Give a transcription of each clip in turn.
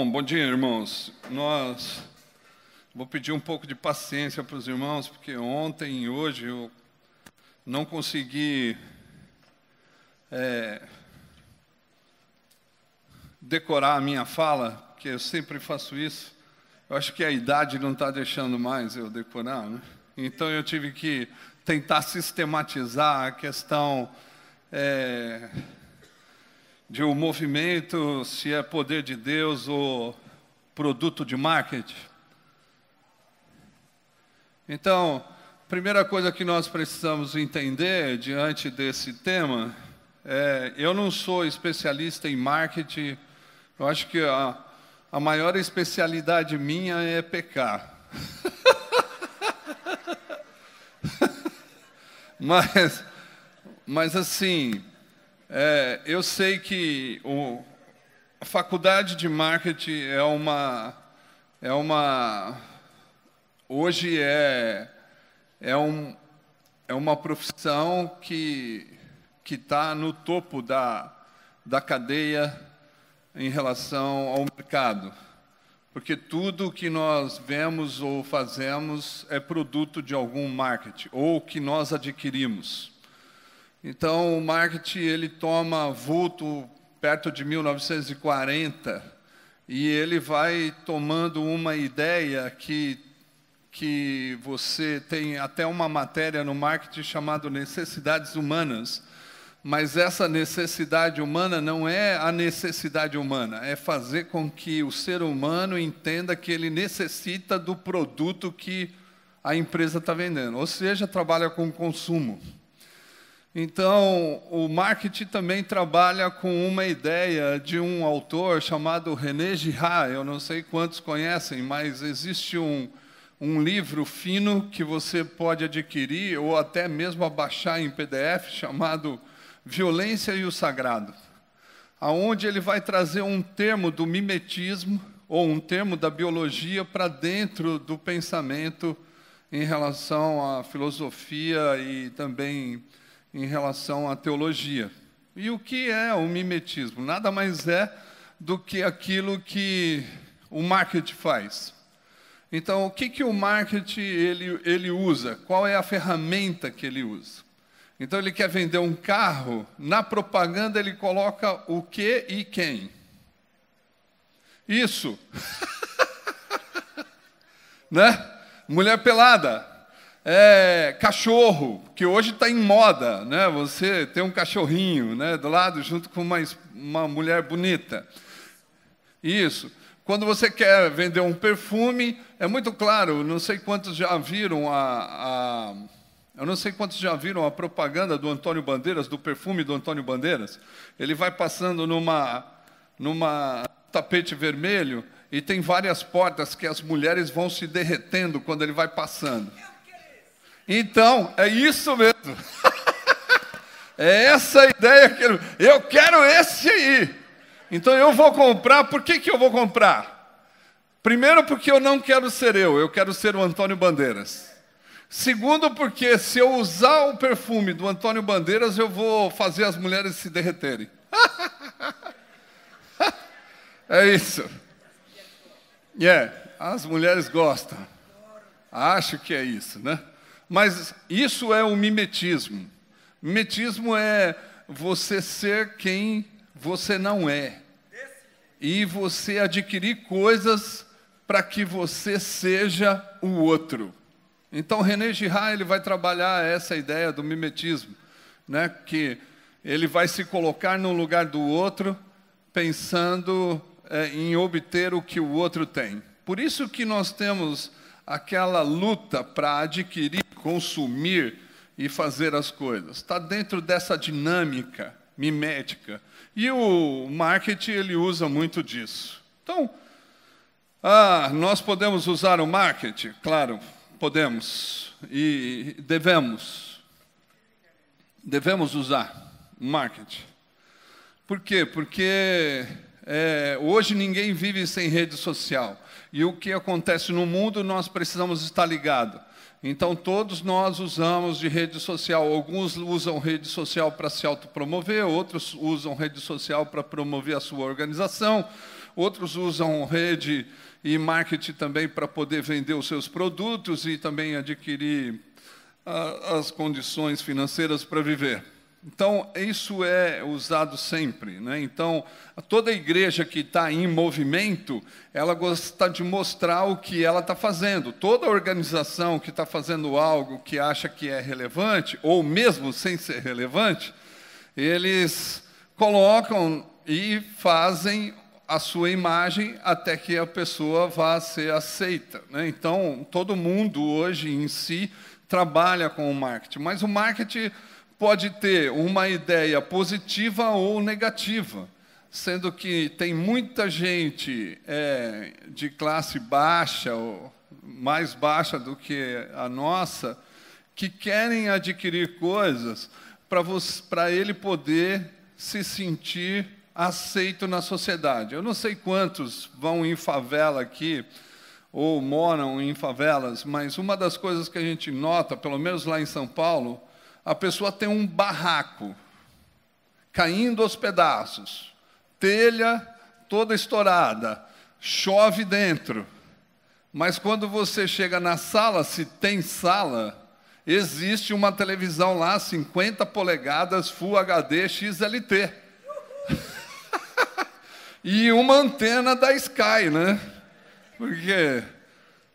Bom dia, irmãos. Vou pedir um pouco de paciência para os irmãos, porque ontem e hoje eu não consegui decorar a minha fala, porque eu sempre faço isso. Eu acho que a idade não está deixando mais eu decorar, né? Então eu tive que tentar sistematizar a questão de um movimento, se é poder de Deus ou produto de marketing. Então, a primeira coisa que nós precisamos entender diante desse tema eu não sou especialista em marketing. Eu acho que a maior especialidade minha é pecar. Mas assim, eu sei que a faculdade de marketing hoje é uma profissão que está no topo da cadeia em relação ao mercado, porque tudo que nós vemos ou fazemos é produto de algum marketing ou que nós adquirimos. Então, o marketing ele toma vulto perto de 1940 e ele vai tomando uma ideia que você tem até uma matéria no marketing chamada necessidades humanas, mas essa necessidade humana não é a necessidade humana, é fazer com que o ser humano entenda que ele necessita do produto que a empresa está vendendo, ou seja, trabalha com consumo. Então, o marketing também trabalha com uma ideia de um autor chamado René Girard. Eu não sei quantos conhecem, mas existe um livro fino que você pode adquirir ou até mesmo baixar em PDF chamado Violência e o Sagrado, aonde ele vai trazer um termo do mimetismo ou um termo da biologia para dentro do pensamento em relação à filosofia e também em relação à teologia. E o que é o mimetismo? Nada mais é do que aquilo que o marketing faz. Então, o que o marketing ele usa? Qual é a ferramenta que ele usa? Então, ele quer vender um carro, na propaganda ele coloca o que e quem. Isso. Né? Mulher pelada. Cachorro, que hoje está em moda, né? Você tem um cachorrinho, né, do lado, junto com uma mulher bonita. Isso. Quando você quer vender um perfume, é muito claro. Não sei quantos já viram a propaganda do Antônio Bandeiras, do perfume do Antônio Bandeiras. Ele vai passando numa tapete vermelho e tem várias portas que as mulheres vão se derretendo quando ele vai passando. Então, é isso mesmo. É essa a ideia que eu quero esse aí. Então eu vou comprar. Por que eu vou comprar? Primeiro, porque eu não quero ser eu quero ser o Antônio Bandeiras. Segundo, porque se eu usar o perfume do Antônio Bandeiras, eu vou fazer as mulheres se derreterem. É isso. As mulheres gostam. Acho que é isso, né? Mas isso é o mimetismo. Mimetismo é você ser quem você não é. E você adquirir coisas para que você seja o outro. Então, René Girard ele vai trabalhar essa ideia do mimetismo, né? Que ele vai se colocar no lugar do outro, pensando em obter o que o outro tem. Por isso que nós temos aquela luta para adquirir, consumir e fazer as coisas. Está dentro dessa dinâmica mimética. E o marketing ele usa muito disso. Então, nós podemos usar o marketing? Claro, podemos e devemos. Devemos usar o marketing. Por quê? Porque hoje ninguém vive sem rede social. E o que acontece no mundo, nós precisamos estar ligados. Então, todos nós usamos de rede social. Alguns usam rede social para se autopromover, outros usam rede social para promover a sua organização, outros usam rede e marketing também para poder vender os seus produtos e também adquirir as condições financeiras para viver. Então, isso é usado sempre, né? Então, toda igreja que está em movimento, ela gosta de mostrar o que ela está fazendo. Toda organização que está fazendo algo que acha que é relevante, ou mesmo sem ser relevante, eles colocam e fazem a sua imagem até que a pessoa vá ser aceita, né? Então, todo mundo hoje em si trabalha com o marketing, mas o marketing pode ter uma ideia positiva ou negativa, sendo que tem muita gente de classe baixa, ou mais baixa do que a nossa, que querem adquirir coisas para ele poder se sentir aceito na sociedade. Eu não sei quantos vão em favela aqui, ou moram em favelas, mas uma das coisas que a gente nota, pelo menos lá em São Paulo, a pessoa tem um barraco caindo aos pedaços, telha toda estourada, chove dentro. Mas quando você chega na sala, se tem sala, existe uma televisão lá, 50 polegadas, Full HD, XLT. E uma antena da Sky, né? Porque,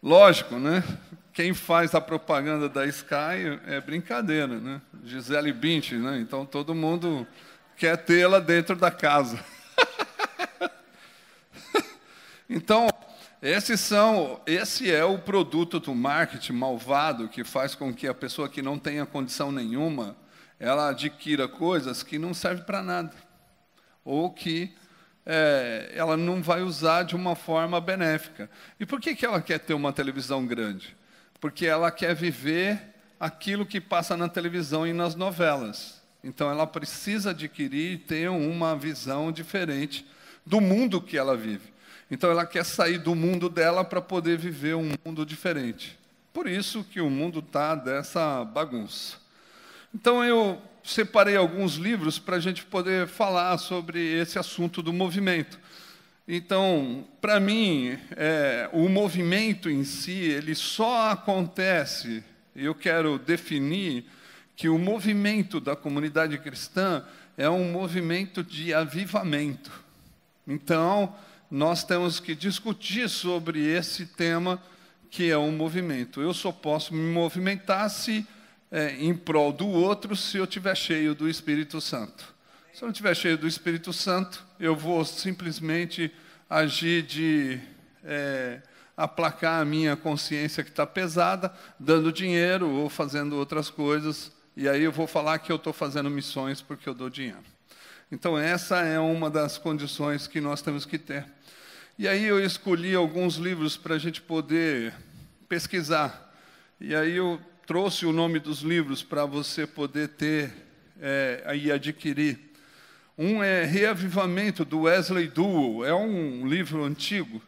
lógico, né? Quem faz a propaganda da Sky é brincadeira, né? Gisele Bündchen, né? Então todo mundo quer tê-la dentro da casa. Então, esse é o produto do marketing malvado que faz com que a pessoa que não tenha condição nenhuma, ela adquira coisas que não servem para nada, ou que ela não vai usar de uma forma benéfica. E por que ela quer ter uma televisão grande? Porque ela quer viver aquilo que passa na televisão e nas novelas. Então, ela precisa adquirir e ter uma visão diferente do mundo que ela vive. Então, ela quer sair do mundo dela para poder viver um mundo diferente. Por isso que o mundo está dessa bagunça. Então, eu separei alguns livros para a gente poder falar sobre esse assunto do movimento. Então, para mim, o movimento em si, ele só acontece, eu quero definir que o movimento da comunidade cristã é um movimento de avivamento. Então, nós temos que discutir sobre esse tema que é um movimento. Eu só posso me movimentar em prol do outro se eu estiver cheio do Espírito Santo. Se eu não estiver cheio do Espírito Santo, eu vou simplesmente agir de aplacar a minha consciência que está pesada, dando dinheiro ou fazendo outras coisas, e aí eu vou falar que eu estou fazendo missões porque eu dou dinheiro. Então, essa é uma das condições que nós temos que ter. E aí eu escolhi alguns livros para a gente poder pesquisar. E aí eu trouxe o nome dos livros para você poder ter e adquirir. Um é Reavivamento, do Wesley Duell, é um livro antigo.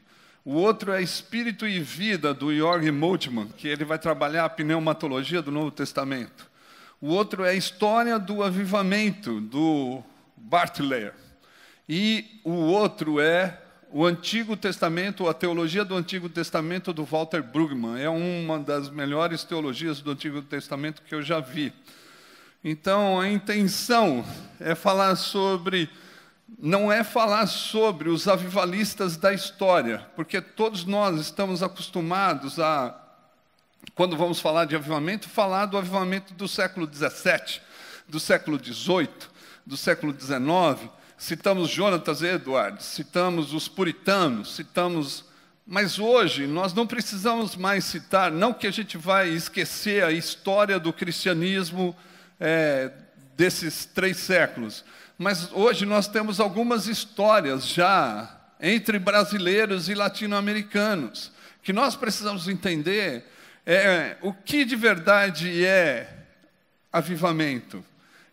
O outro é Espírito e Vida, do Jörg Moltmann, que ele vai trabalhar a pneumatologia do Novo Testamento. O outro é História do Avivamento, do Bartlett. E o outro é o Antigo Testamento, a Teologia do Antigo Testamento, do Walter Brueggemann. É uma das melhores teologias do Antigo Testamento que eu já vi. Então, a intenção é falar sobre... Não é falar sobre os avivalistas da história, porque todos nós estamos acostumados a, quando vamos falar de avivamento, falar do avivamento do século XVII, do século XVIII, do século XIX. Citamos Jonathan Edwards, citamos os puritanos, citamos... Mas hoje nós não precisamos mais citar, não que a gente vai esquecer a história do cristianismo desses 3 séculos, mas hoje nós temos algumas histórias já entre brasileiros e latino-americanos, que nós precisamos entender o que de verdade é avivamento,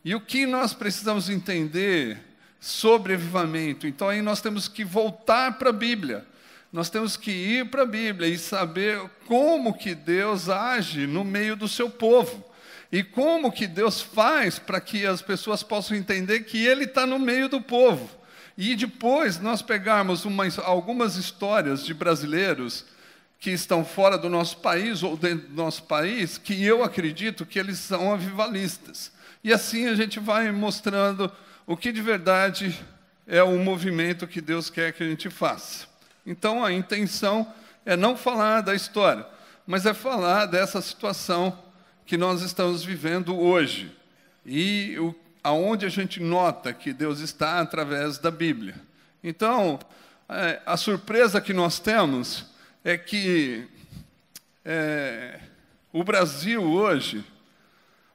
e o que nós precisamos entender sobre avivamento. Então aí nós temos que voltar para a Bíblia, nós temos que ir para a Bíblia e saber como que Deus age no meio do seu povo. E como que Deus faz para que as pessoas possam entender que Ele está no meio do povo. E depois nós pegarmos algumas histórias de brasileiros que estão fora do nosso país ou dentro do nosso país, que eu acredito que eles são avivalistas. E assim a gente vai mostrando o que de verdade é o movimento que Deus quer que a gente faça. Então a intenção é não falar da história, mas é falar dessa situação que nós estamos vivendo hoje. E aonde a gente nota que Deus está através da Bíblia. Então, a surpresa que nós temos é que o Brasil hoje,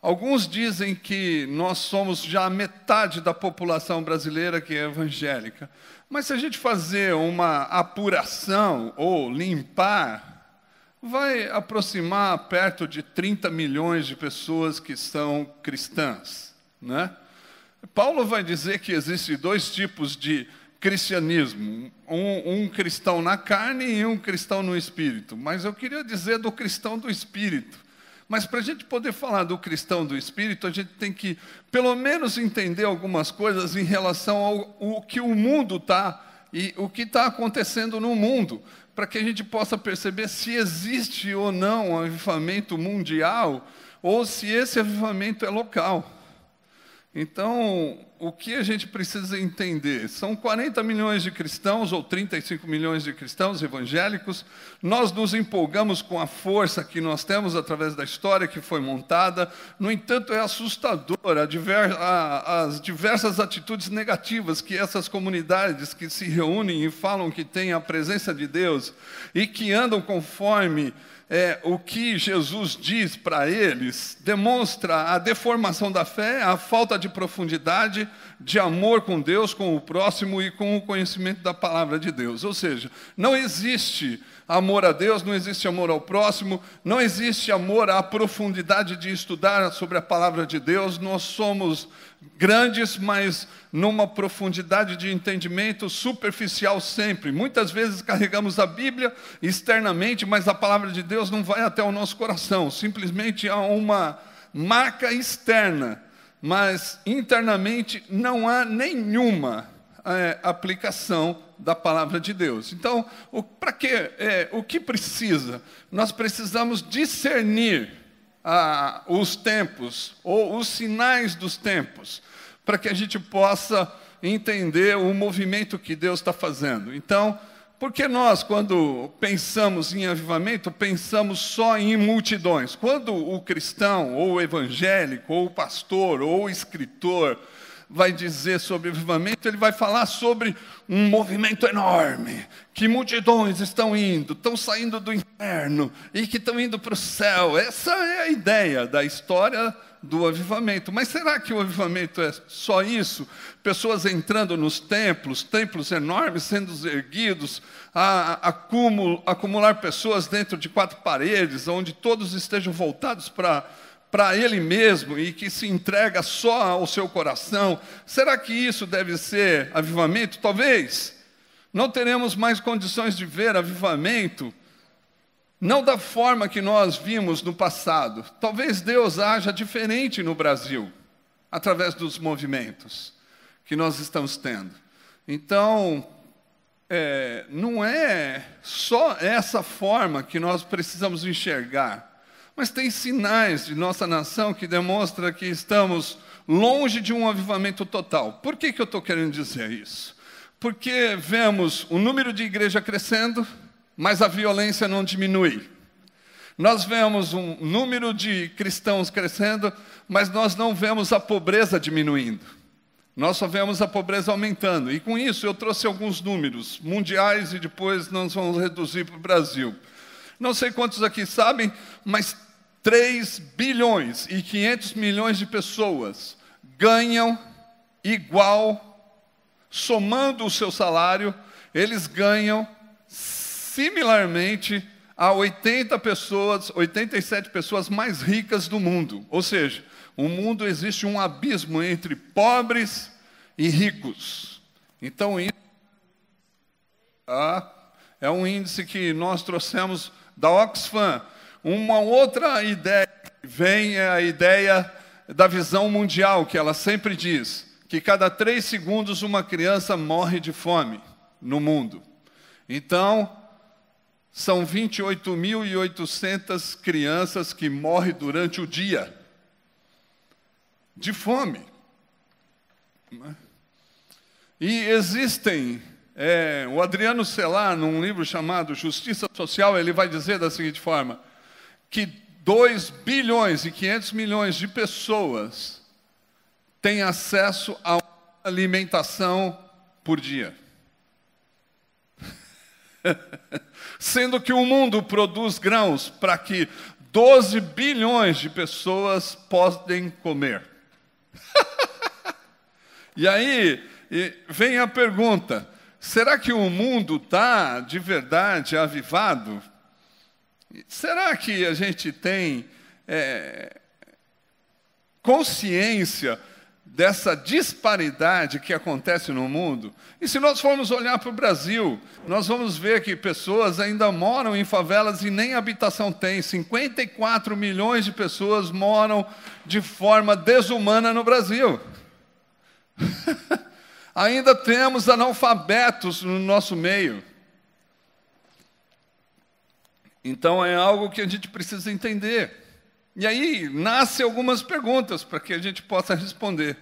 alguns dizem que nós somos já metade da população brasileira que é evangélica. Mas se a gente fazer uma apuração ou limpar, vai aproximar perto de 30 milhões de pessoas que são cristãs, né? Paulo vai dizer que existem dois tipos de cristianismo, um cristão na carne e um cristão no espírito. Mas eu queria dizer do cristão do espírito. Mas para a gente poder falar do cristão do espírito, a gente tem que, pelo menos, entender algumas coisas em relação ao que o mundo está e o que está acontecendo no mundo, para que a gente possa perceber se existe ou não um avivamento mundial, ou se esse avivamento é local. Então, o que a gente precisa entender? São 40 milhões de cristãos, ou 35 milhões de cristãos evangélicos. Nós nos empolgamos com a força que nós temos através da história que foi montada. No entanto, é assustador as diversas atitudes negativas que essas comunidades que se reúnem e falam que têm a presença de Deus e que andam conforme o que Jesus diz para eles, demonstra a deformação da fé, a falta de profundidade, de amor com Deus, com o próximo e com o conhecimento da palavra de Deus. Ou seja, não existe amor a Deus, não existe amor ao próximo, não existe amor à profundidade de estudar sobre a palavra de Deus. Nós somos grandes, mas numa profundidade de entendimento superficial sempre. Muitas vezes carregamos a Bíblia externamente, mas a palavra de Deus não vai até o nosso coração. Simplesmente há uma marca externa, mas internamente não há nenhuma aplicação da palavra de Deus. Então, para quê? O que precisa? Nós precisamos discernir os tempos, ou os sinais dos tempos, para que a gente possa entender o movimento que Deus está fazendo. Então, porque nós, quando pensamos em avivamento, pensamos só em multidões. Quando o cristão, ou o evangélico, ou o pastor, ou o escritor vai dizer sobre avivamento, ele vai falar sobre um movimento enorme, que multidões estão saindo do inferno, e que estão indo para o céu. Essa é a ideia da história do avivamento. Mas será que o avivamento é só isso? Pessoas entrando nos templos enormes sendo erguidos, acumular pessoas dentro de 4 paredes, onde todos estejam voltados para Ele mesmo e que se entrega só ao seu coração. Será que isso deve ser avivamento? Talvez. Não teremos mais condições de ver avivamento, não da forma que nós vimos no passado. Talvez Deus haja diferente no Brasil, através dos movimentos que nós estamos tendo. Então, não é só essa forma que nós precisamos enxergar, mas tem sinais de nossa nação que demonstram que estamos longe de um avivamento total. Por que eu estou querendo dizer isso? Porque vemos o número de igreja crescendo, mas a violência não diminui. Nós vemos um número de cristãos crescendo, mas nós não vemos a pobreza diminuindo. Nós só vemos a pobreza aumentando. E com isso eu trouxe alguns números mundiais e depois nós vamos reduzir para o Brasil. Não sei quantos aqui sabem, mas 3 bilhões e 500 milhões de pessoas ganham igual, somando o seu salário, eles ganham similarmente a 87 pessoas mais ricas do mundo. Ou seja, no mundo existe um abismo entre pobres e ricos. Então, isso é um índice que nós trouxemos da Oxfam. Uma outra ideia que vem é a ideia da visão mundial, que ela sempre diz que cada 3 segundos uma criança morre de fome no mundo. Então, são 28.800 crianças que morrem durante o dia de fome. E existem, o Adriano Celar, num livro chamado Justiça Social, ele vai dizer da seguinte forma, que 2 bilhões e 500 milhões de pessoas têm acesso a alimentação por dia. Sendo que o mundo produz grãos para que 12 bilhões de pessoas podem comer. E aí vem a pergunta, será que o mundo está de verdade avivado? Será que a gente tem consciência dessa disparidade que acontece no mundo? E se nós formos olhar para o Brasil, nós vamos ver que pessoas ainda moram em favelas e nem habitação têm. 54 milhões de pessoas moram de forma desumana no Brasil. Ainda temos analfabetos no nosso meio. Então é algo que a gente precisa entender. E aí nascem algumas perguntas para que a gente possa responder.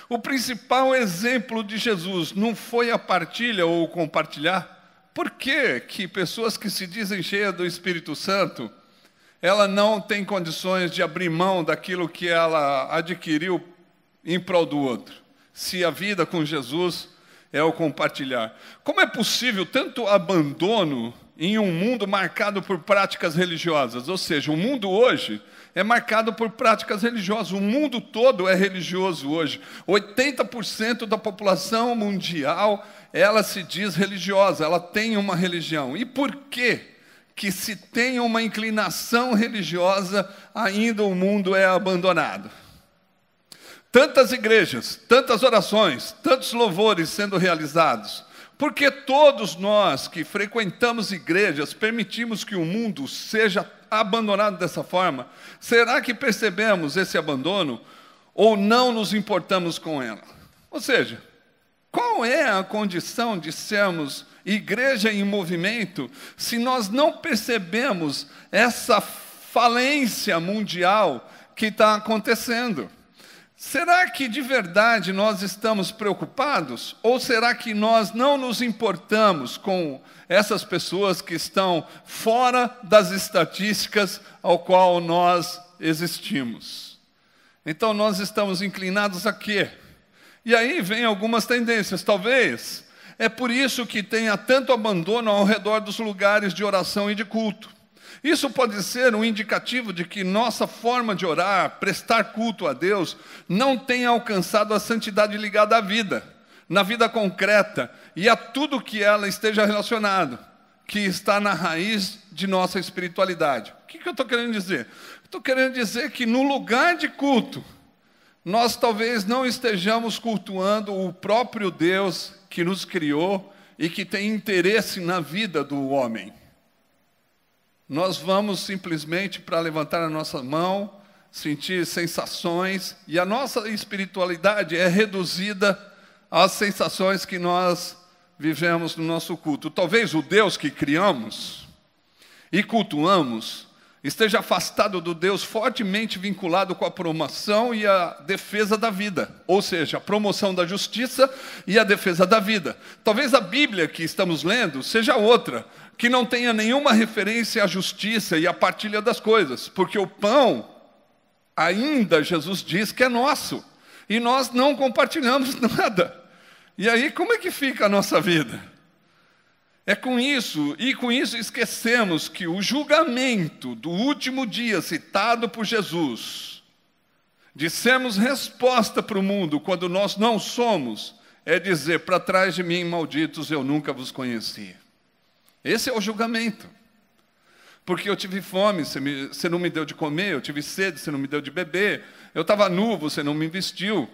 O principal exemplo de Jesus não foi a partilha ou o compartilhar? Por que que pessoas que se dizem cheias do Espírito Santo, ela não tem condições de abrir mão daquilo que ela adquiriu em prol do outro? Se a vida com Jesus é o compartilhar. Como é possível tanto abandono em um mundo marcado por práticas religiosas? Ou seja, o mundo hoje é marcado por práticas religiosas. O mundo todo é religioso hoje. 80% da população mundial, ela se diz religiosa, ela tem uma religião. E por que que se tem uma inclinação religiosa, ainda o mundo é abandonado? Tantas igrejas, tantas orações, tantos louvores sendo realizados. Porque todos nós que frequentamos igrejas permitimos que o mundo seja abandonado dessa forma? Será que percebemos esse abandono ou não nos importamos com ela? Ou seja, qual é a condição de sermos igreja em movimento se nós não percebemos essa falência mundial que está acontecendo? Será que de verdade nós estamos preocupados? Ou será que nós não nos importamos com essas pessoas que estão fora das estatísticas ao qual nós existimos? Então nós estamos inclinados a quê? E aí vem algumas tendências, talvez. É por isso que tenha tanto abandono ao redor dos lugares de oração e de culto. Isso pode ser um indicativo de que nossa forma de orar, prestar culto a Deus, não tem alcançado a santidade ligada à vida, na vida concreta e a tudo que ela esteja relacionado, que está na raiz de nossa espiritualidade. O que eu estou querendo dizer? Estou querendo dizer que no lugar de culto, nós talvez não estejamos cultuando o próprio Deus que nos criou e que tem interesse na vida do homem. Nós vamos simplesmente para levantar a nossa mão, sentir sensações, e a nossa espiritualidade é reduzida às sensações que nós vivemos no nosso culto. Talvez o Deus que criamos e cultuamos esteja afastado do Deus fortemente vinculado com a promoção e a defesa da vida, ou seja, a promoção da justiça e a defesa da vida. Talvez a Bíblia que estamos lendo seja outra, que não tenha nenhuma referência à justiça e à partilha das coisas, porque o pão, ainda Jesus diz que é nosso, e nós não compartilhamos nada. E aí como é que fica a nossa vida? É com isso, e com isso esquecemos que o julgamento do último dia citado por Jesus, de sermos resposta para o mundo quando nós não somos, é dizer, para trás de mim, malditos, eu nunca vos conheci. Esse é o julgamento. Porque eu tive fome, você não me deu de comer, eu tive sede, você não me deu de beber, eu estava nu, você não me vestiu.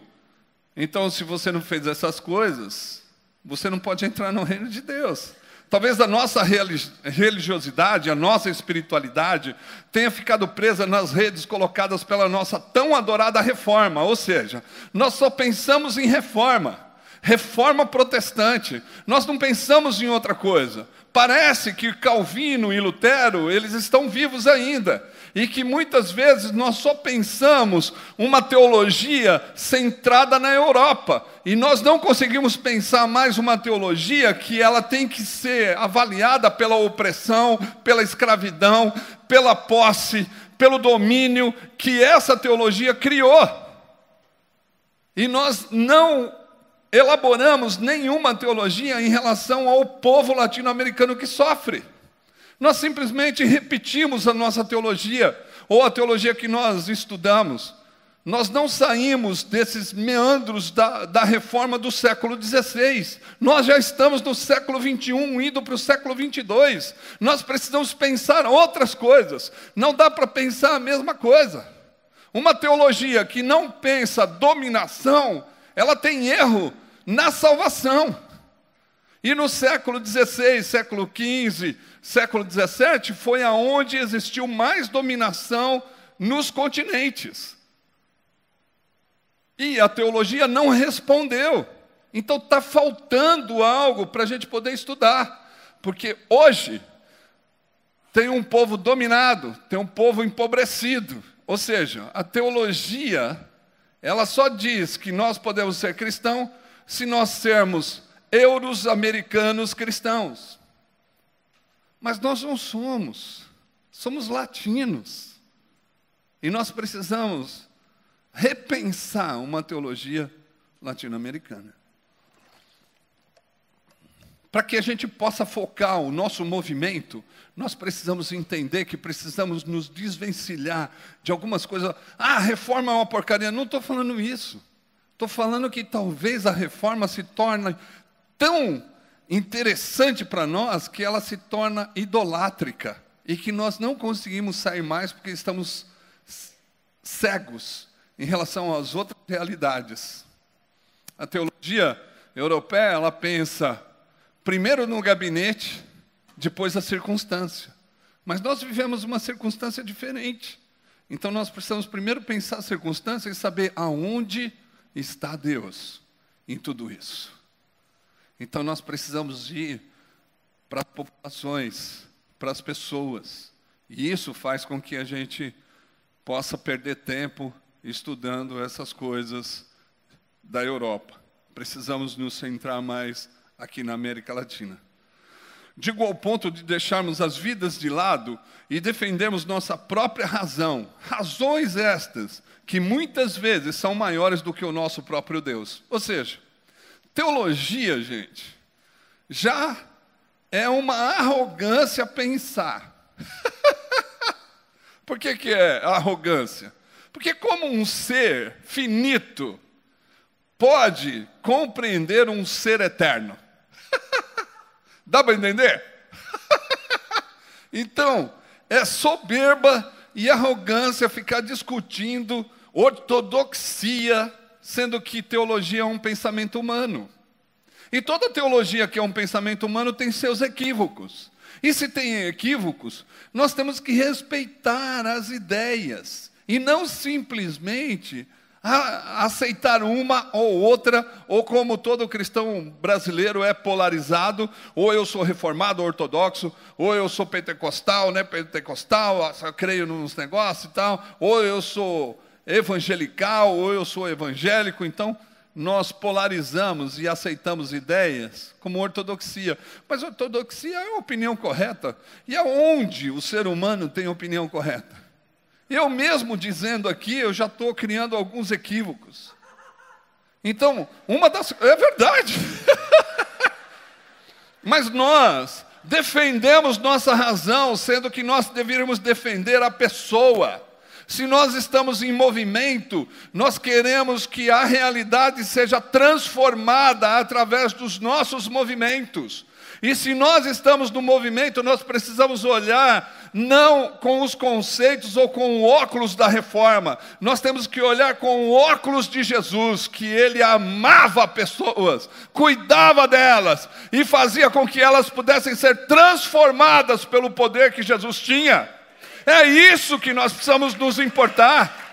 Então, se você não fez essas coisas, você não pode entrar no reino de Deus. Talvez a nossa religiosidade, a nossa espiritualidade tenha ficado presa nas redes colocadas pela nossa tão adorada reforma. Ou seja, nós só pensamos em reforma protestante. Nós não pensamos em outra coisa. Parece que Calvino e Lutero, eles estão vivos ainda. E que muitas vezes nós só pensamos uma teologia centrada na Europa. E nós não conseguimos pensar mais uma teologia que ela tem que ser avaliada pela opressão, pela escravidão, pela posse, pelo domínio que essa teologia criou. E nós não elaboramos nenhuma teologia em relação ao povo latino-americano que sofre. Nós simplesmente repetimos a nossa teologia, ou a teologia que nós estudamos. Nós não saímos desses meandros da reforma do século XVI. Nós já estamos no século XXI, indo para o século XXII. Nós precisamos pensar outras coisas. Não dá para pensar a mesma coisa. Uma teologia que não pensa dominação, ela tem erro na salvação. E no século XVI, século XV, século XVII, foi aonde existiu mais dominação nos continentes. E a teologia não respondeu. Então está faltando algo para a gente poder estudar. Porque hoje tem um povo dominado, tem um povo empobrecido. Ou seja, a teologia, ela só diz que nós podemos ser cristãos se nós sermos euros-americanos cristãos. Mas nós não somos latinos. E nós precisamos repensar uma teologia latino-americana. Para que a gente possa focar o nosso movimento, nós precisamos entender que precisamos nos desvencilhar de algumas coisas. Ah, a reforma é uma porcaria. Não estou falando isso. Estou falando que talvez a reforma se torne tão interessante para nós que ela se torna idolátrica e que nós não conseguimos sair mais porque estamos cegos em relação às outras realidades. A teologia europeia, ela pensa primeiro no gabinete, depois a circunstância. Mas nós vivemos uma circunstância diferente. Então nós precisamos primeiro pensar a circunstância e saber aonde está Deus em tudo isso. Então nós precisamos ir para as populações, para as pessoas. E isso faz com que a gente possa perder tempo estudando essas coisas da Europa. Precisamos nos centrar mais aqui na América Latina. Digo ao ponto de deixarmos as vidas de lado e defendermos nossa própria razão. Razões estas que muitas vezes são maiores do que o nosso próprio Deus. Ou seja, teologia, gente, já é uma arrogância pensar. Por que é arrogância? Porque como um ser finito pode compreender um ser eterno? Dá para entender? Então, é soberba e arrogância ficar discutindo ortodoxia, sendo que teologia é um pensamento humano. E toda teologia que é um pensamento humano tem seus equívocos. E se tem equívocos, nós temos que respeitar as ideias e não simplesmente aceitar uma ou outra, ou como todo cristão brasileiro é polarizado, ou eu sou reformado, ortodoxo, ou eu sou pentecostal, né, pentecostal, eu creio nos negócios e tal, ou eu sou evangelical, ou eu sou evangélico. Então nós polarizamos e aceitamos ideias como ortodoxia. Mas ortodoxia é a opinião correta. E aonde o ser humano tem opinião correta? Eu mesmo dizendo aqui, eu já estou criando alguns equívocos. Então, é verdade. Mas nós defendemos nossa razão, sendo que nós deveríamos defender a pessoa. Se nós estamos em movimento, nós queremos que a realidade seja transformada através dos nossos movimentos. E se nós estamos no movimento, nós precisamos olhar não com os conceitos ou com o óculos da reforma. Nós temos que olhar com o óculos de Jesus, que ele amava pessoas, cuidava delas e fazia com que elas pudessem ser transformadas pelo poder que Jesus tinha. É isso que nós precisamos nos importar.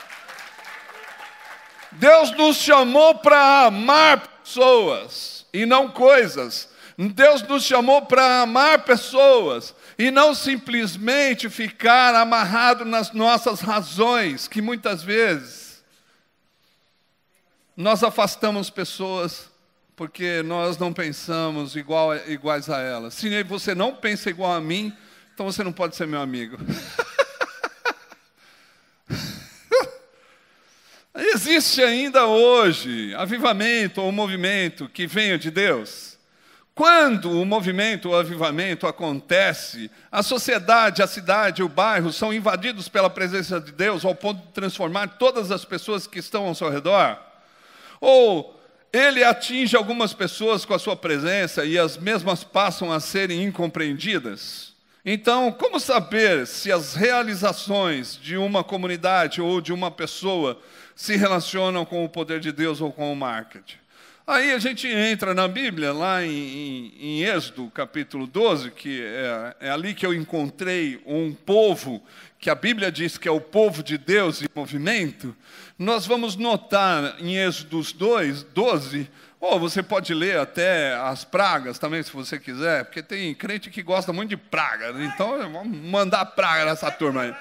Deus nos chamou para amar pessoas e não coisas. Deus nos chamou para amar pessoas e não simplesmente ficar amarrado nas nossas razões, que muitas vezes nós afastamos pessoas porque nós não pensamos iguais a elas. Se você não pensa igual a mim, então você não pode ser meu amigo. Existe ainda hoje avivamento ou movimento que venha de Deus? Quando o movimento ou avivamento acontece, a sociedade, a cidade, o bairro são invadidos pela presença de Deus ao ponto de transformar todas as pessoas que estão ao seu redor? Ou ele atinge algumas pessoas com a sua presença e as mesmas passam a serem incompreendidas? Então, como saber se as realizações de uma comunidade ou de uma pessoa se relacionam com o poder de Deus ou com o marketing? Aí a gente entra na Bíblia, lá em Êxodo, capítulo 12, que é ali que eu encontrei um povo, que a Bíblia diz que é o povo de Deus em movimento. Nós vamos notar em Êxodo 12, ou você pode ler até as pragas também, se você quiser, porque tem crente que gosta muito de praga, né? Então vamos mandar praga nessa turma aí.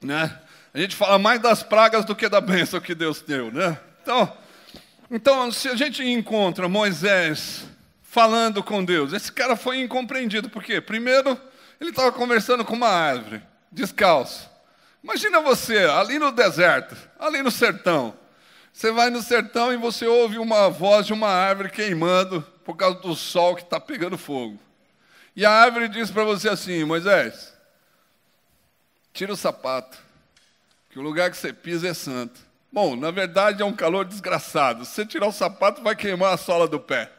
Né? A gente fala mais das pragas do que da bênção que Deus deu, né? Então, se a gente encontra Moisés falando com Deus, esse cara foi incompreendido. Por quê? Primeiro, ele estava conversando com uma árvore, descalço. Imagina você, ali no deserto, ali no sertão. Você vai no sertão e você ouve uma voz de uma árvore queimando por causa do sol que está pegando fogo. E a árvore diz para você assim: Moisés, tira o sapato, que o lugar que você pisa é santo. Bom, na verdade é um calor desgraçado. Se você tirar o sapato, vai queimar a sola do pé.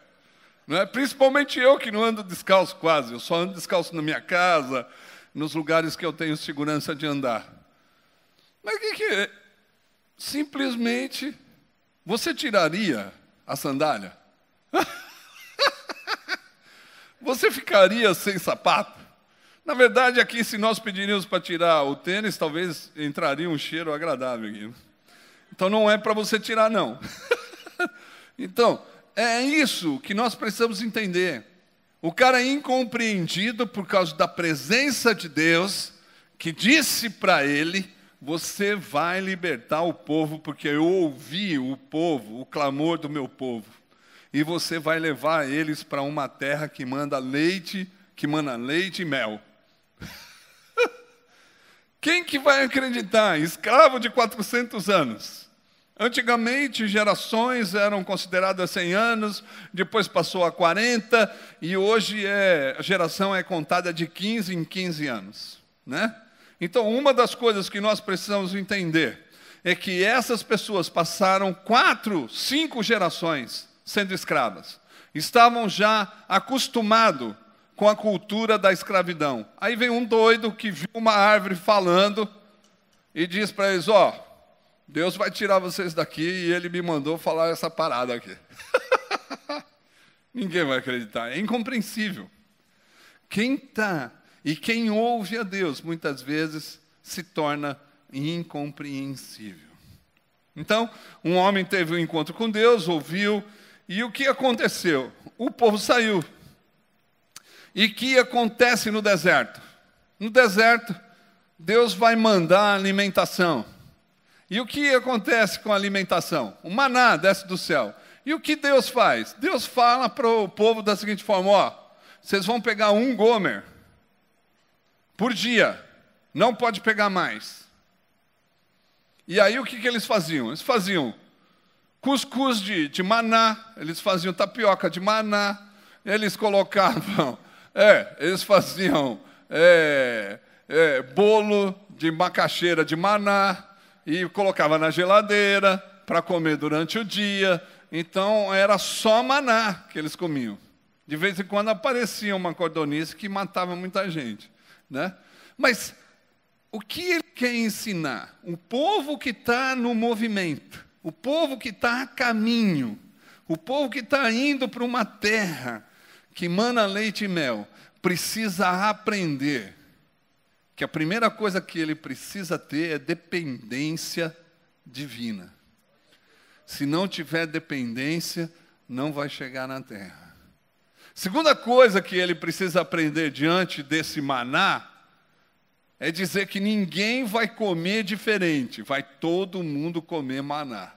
Não é? Principalmente eu que não ando descalço quase. Eu só ando descalço na minha casa, nos lugares que eu tenho segurança de andar. Mas o que é? Simplesmente, você tiraria a sandália? Você ficaria sem sapato? Na verdade, aqui, se nós pediríamos para tirar o tênis, talvez entraria um cheiro agradável aqui. Então, não é para você tirar, não. Então, é isso que nós precisamos entender. O cara é incompreendido por causa da presença de Deus, que disse para ele: você vai libertar o povo, porque eu ouvi o povo, o clamor do meu povo. E você vai levar eles para uma terra que manda leite e mel. Quem que vai acreditar? Escravo de 400 anos. Antigamente, gerações eram consideradas 100 anos, depois passou a 40, e hoje a geração é contada de 15 em 15 anos. Né? Então, uma das coisas que nós precisamos entender é que essas pessoas passaram 4, 5 gerações sendo escravas. Estavam já acostumados com a cultura da escravidão. Aí vem um doido que viu uma árvore falando e diz para eles: Deus vai tirar vocês daqui e ele me mandou falar essa parada aqui. Ninguém vai acreditar, é incompreensível. Quem ouve a Deus, muitas vezes, se torna incompreensível. Então, um homem teve um encontro com Deus, ouviu, e o que aconteceu? O povo saiu. E o que acontece no deserto? No deserto, Deus vai mandar alimentação. E o que acontece com a alimentação? O maná desce do céu. E o que Deus faz? Deus fala para o povo da seguinte forma: vocês vão pegar 1 gomer por dia, não pode pegar mais. E aí o que eles faziam? Eles faziam cuscuz de maná, eles faziam tapioca de maná, eles colocavam, eles faziam bolo de macaxeira de maná, e colocava na geladeira para comer durante o dia. Então, era só maná que eles comiam. De vez em quando aparecia uma codorniz que matava muita gente. né? Mas o que ele quer ensinar? O povo que está no movimento, o povo que está a caminho, o povo que está indo para uma terra que mana leite e mel, precisa aprender que a primeira coisa que ele precisa ter é dependência divina. Se não tiver dependência, não vai chegar na terra. Segunda coisa que ele precisa aprender diante desse maná é dizer que ninguém vai comer diferente, vai todo mundo comer maná.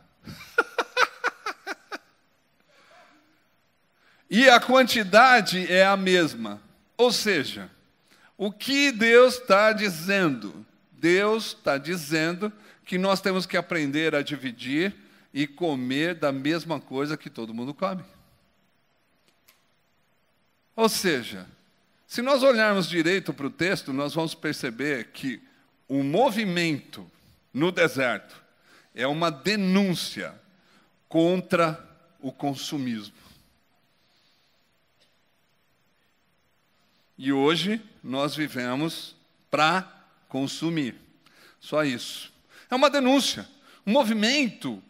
E a quantidade é a mesma. Ou seja, o que Deus está dizendo? Deus está dizendo que nós temos que aprender a dividir e comer da mesma coisa que todo mundo come. Ou seja, se nós olharmos direito para o texto, nós vamos perceber que o movimento no deserto é uma denúncia contra o consumismo. E hoje nós vivemos para consumir. Só isso. É uma denúncia. O movimento,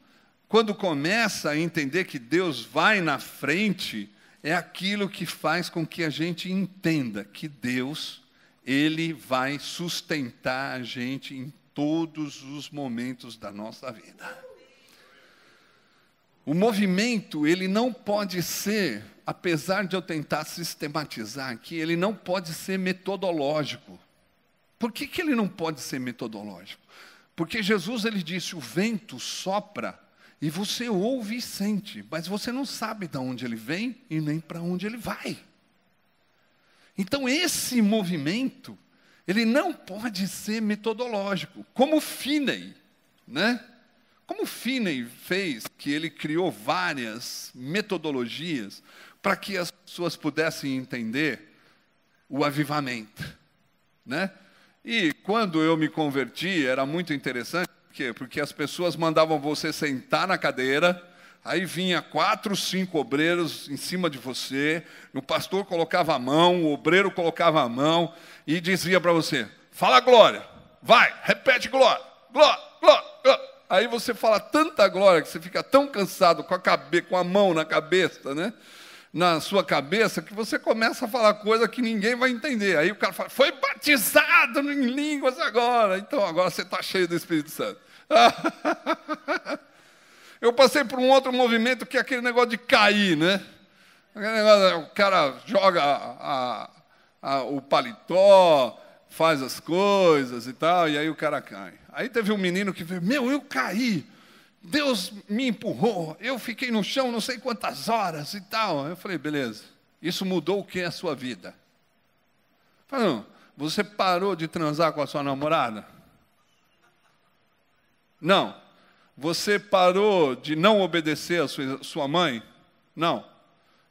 quando começa a entender que Deus vai na frente, é aquilo que faz com que a gente entenda que Deus, Ele vai sustentar a gente em todos os momentos da nossa vida. O movimento, ele não pode ser, apesar de eu tentar sistematizar aqui, ele não pode ser metodológico. Por que ele não pode ser metodológico? Porque Jesus, ele disse, o vento sopra e você ouve e sente, mas você não sabe de onde ele vem e nem para onde ele vai. Então esse movimento, ele não pode ser metodológico, como Finney, né? Como Finney fez, que ele criou várias metodologias para que as pessoas pudessem entender o avivamento, né? E quando eu me converti, era muito interessante, por quê? Porque as pessoas mandavam você sentar na cadeira, aí vinha 4, 5 obreiros em cima de você, o pastor colocava a mão, o obreiro colocava a mão e dizia para você, fala glória, vai, repete glória, glória, glória, glória. Aí você fala tanta glória que você fica tão cansado com a mão na cabeça, né? Na sua cabeça, que você começa a falar coisa que ninguém vai entender. Aí o cara fala, foi batizado em línguas agora. Então agora você está cheio do Espírito Santo. Eu passei por um outro movimento que é aquele negócio de cair, né? Aquele negócio, o cara joga o paletó, faz as coisas e tal, e aí o cara cai. Aí teve um menino que veio, eu caí, Deus me empurrou, eu fiquei no chão não sei quantas horas e tal. Eu falei, beleza, isso mudou o que é a sua vida? Eu falei, não, você parou de transar com a sua namorada? Não. Você parou de não obedecer a sua mãe? Não.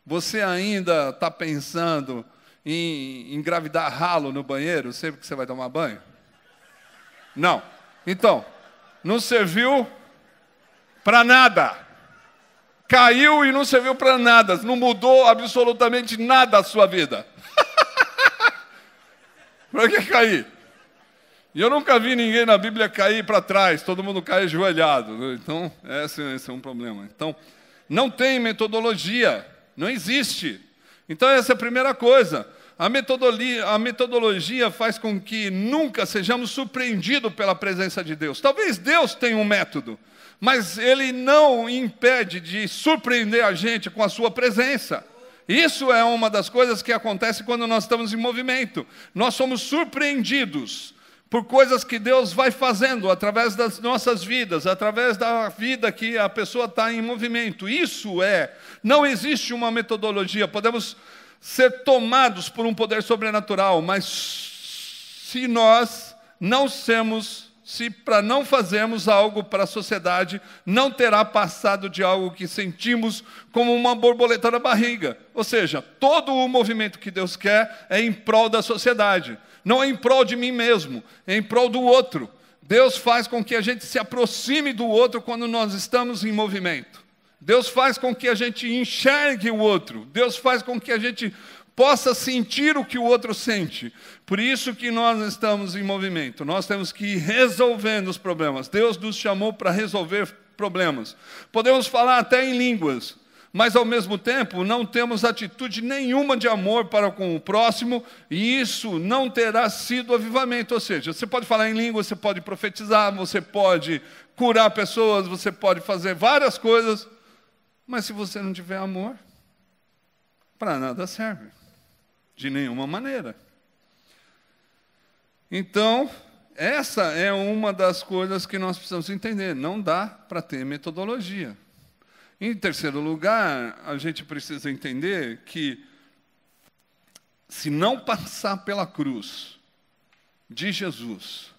Você ainda está pensando em engravidar ralo no banheiro sempre que você vai tomar banho? Não. Então, não serviu para nada. Caiu e não serviu para nada. Não mudou absolutamente nada a sua vida. Para que cair? E eu nunca vi ninguém na Bíblia cair para trás. Todo mundo cai ajoelhado. Então, esse é um problema. Então, não tem metodologia. Não existe. Então, essa é a primeira coisa. A metodologia faz com que nunca sejamos surpreendidos pela presença de Deus. Talvez Deus tenha um método, mas Ele não impede de surpreender a gente com a sua presença. Isso é uma das coisas que acontece quando nós estamos em movimento. Nós somos surpreendidos por coisas que Deus vai fazendo através das nossas vidas, através da vida que a pessoa está em movimento. Não existe uma metodologia. Podemos ser tomados por um poder sobrenatural, mas se nós não para não fazermos algo para a sociedade, não terá passado de algo que sentimos como uma borboleta na barriga. Ou seja, todo o movimento que Deus quer é em prol da sociedade. Não é em prol de mim mesmo, é em prol do outro. Deus faz com que a gente se aproxime do outro quando nós estamos em movimento. Deus faz com que a gente enxergue o outro. Deus faz com que a gente possa sentir o que o outro sente. Por isso que nós estamos em movimento. Nós temos que ir resolvendo os problemas. Deus nos chamou para resolver problemas. Podemos falar até em línguas, mas ao mesmo tempo não temos atitude nenhuma de amor para com o próximo, e isso não terá sido avivamento. Ou seja, você pode falar em língua, você pode profetizar, você pode curar pessoas, você pode fazer várias coisas, mas se você não tiver amor, para nada serve, de nenhuma maneira. Então, essa é uma das coisas que nós precisamos entender. Não dá para ter metodologia. Em terceiro lugar, a gente precisa entender que, se não passar pela cruz de Jesus,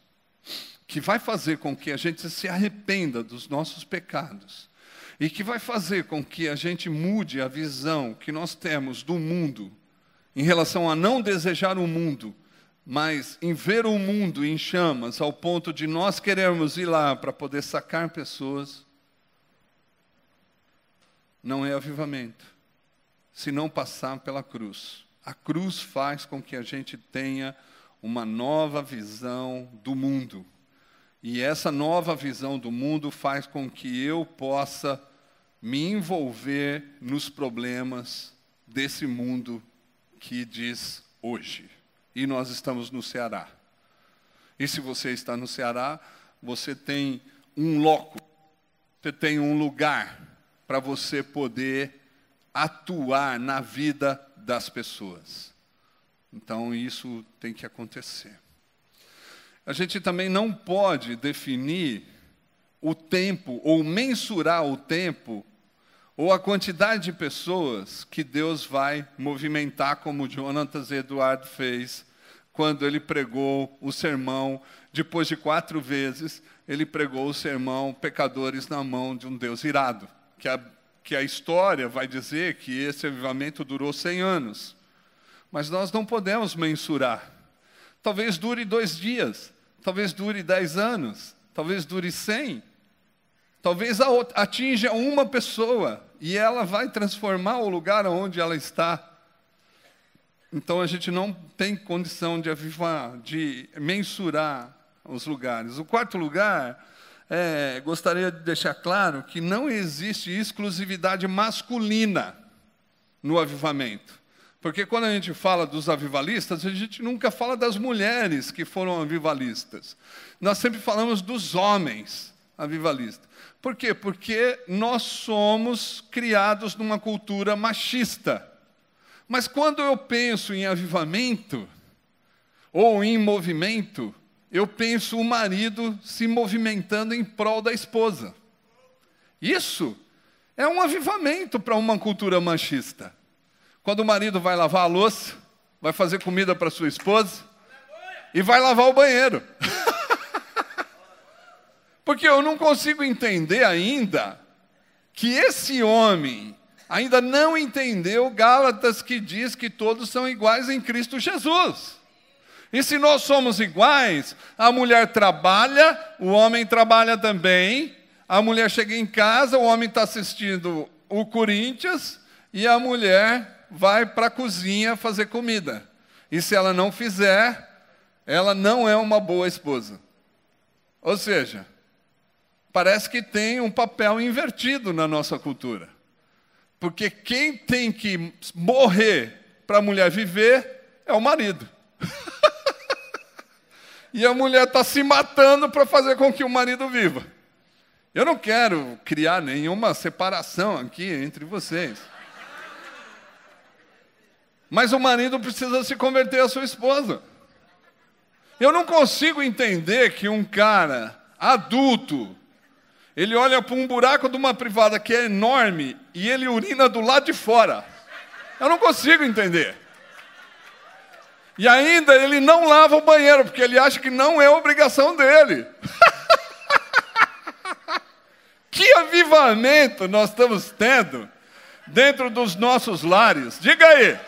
que vai fazer com que a gente se arrependa dos nossos pecados, e que vai fazer com que a gente mude a visão que nós temos do mundo, em relação a não desejar o mundo, mas em ver o mundo em chamas, ao ponto de nós querermos ir lá para poder sacar pessoas, não é avivamento, se não passar pela cruz. A cruz faz com que a gente tenha uma nova visão do mundo. E essa nova visão do mundo faz com que eu possa me envolver nos problemas desse mundo que diz hoje. E nós estamos no Ceará. E se você está no Ceará, você tem um loco, você tem um lugar para você poder atuar na vida das pessoas. Então, isso tem que acontecer. A gente também não pode definir o tempo, ou mensurar o tempo, ou a quantidade de pessoas que Deus vai movimentar, como Jonatas Eduardo fez, quando ele pregou o sermão, depois de 4 vezes, ele pregou o sermão Pecadores na Mão de um Deus Irado, que a história vai dizer que esse avivamento durou 100 anos. Mas nós não podemos mensurar. Talvez dure 2 dias, talvez dure 10 anos, talvez dure 100, talvez atinja uma pessoa, e ela vai transformar o lugar onde ela está. Então a gente não tem condição de avivar, de mensurar os lugares. O quarto lugar, gostaria de deixar claro que não existe exclusividade masculina no avivamento. Porque quando a gente fala dos avivalistas, a gente nunca fala das mulheres que foram avivalistas. Nós sempre falamos dos homens avivalistas. Por quê? Porque nós somos criados numa cultura machista. Mas quando eu penso em avivamento, ou em movimento, eu penso o marido se movimentando em prol da esposa. Isso é um avivamento para uma cultura machista. Quando o marido vai lavar a louça, vai fazer comida para sua esposa, e vai lavar o banheiro. Porque eu não consigo entender ainda que esse homem ainda não entendeu Gálatas, que diz que todos são iguais em Cristo Jesus. E se nós somos iguais, a mulher trabalha, o homem trabalha também, a mulher chega em casa, o homem está assistindo o Corinthians, e a mulher vai para a cozinha fazer comida. E se ela não fizer, ela não é uma boa esposa. Ou seja, parece que tem um papel invertido na nossa cultura. Porque quem tem que morrer para a mulher viver é o marido. E a mulher está se matando para fazer com que o marido viva. Eu não quero criar nenhuma separação aqui entre vocês. Mas o marido precisa se converter à sua esposa. Eu não consigo entender que um cara adulto, ele olha para um buraco de uma privada que é enorme e ele urina do lado de fora. Eu não consigo entender. E ainda ele não lava o banheiro, porque ele acha que não é obrigação dele. Que avivamento nós estamos tendo dentro dos nossos lares? Diga aí.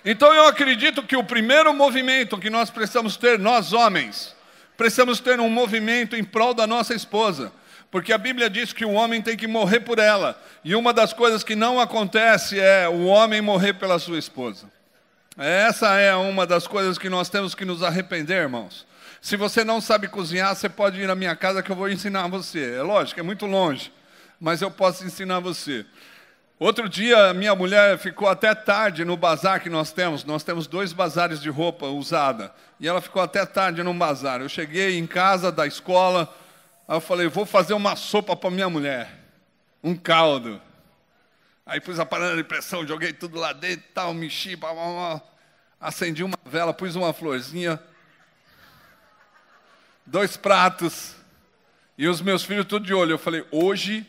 Então eu acredito que o primeiro movimento que nós precisamos ter, nós homens, precisamos ter um movimento em prol da nossa esposa. Porque a Bíblia diz que o homem tem que morrer por ela. E uma das coisas que não acontece é o homem morrer pela sua esposa. Essa é uma das coisas que nós temos que nos arrepender, irmãos. Se você não sabe cozinhar, você pode ir na minha casa que eu vou ensinar você. É lógico, é muito longe, mas eu posso ensinar você. Outro dia, minha mulher ficou até tarde no bazar que nós temos. Nós temos 2 bazares de roupa usada. E ela ficou até tarde no bazar. Eu cheguei em casa da escola, aí eu falei, vou fazer uma sopa para minha mulher. Um caldo. Aí pus a panela de pressão, joguei tudo lá dentro, tal, mexi, acendi uma vela, pus uma florzinha, 2 pratos, e os meus filhos tudo de olho. Eu falei, hoje